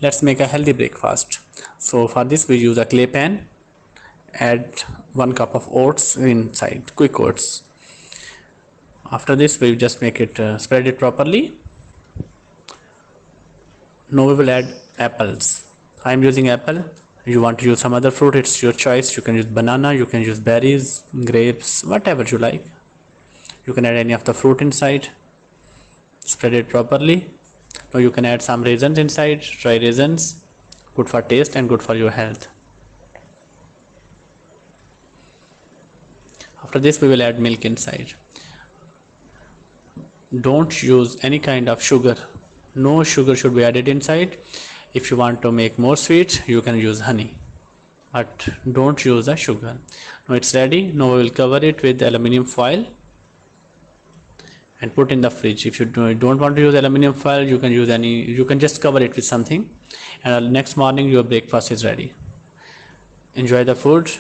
Let's make a healthy breakfast. So for this we use a clay pan. Add 1 cup of oats inside, quick oats. After this we just make it spread it properly. Now we will add apples. I am using apple. You want to use some other fruit, it's your choice. You can use banana, you can use berries, grapes, whatever you like. You can add any of the fruit inside. Spread it properly. Now you can add some raisins inside, dry raisins, good for taste and good for your health. After this we will add milk inside. Don't use any kind of sugar. No sugar should be added inside. If you want to make more sweet, you can use honey, but don't use the sugar. Now it's ready. Now we will cover it with aluminium foil and put in the fridge. If you don't want to use aluminium foil, you can use you can just cover it with something, and next morning your breakfast is ready. Enjoy the food.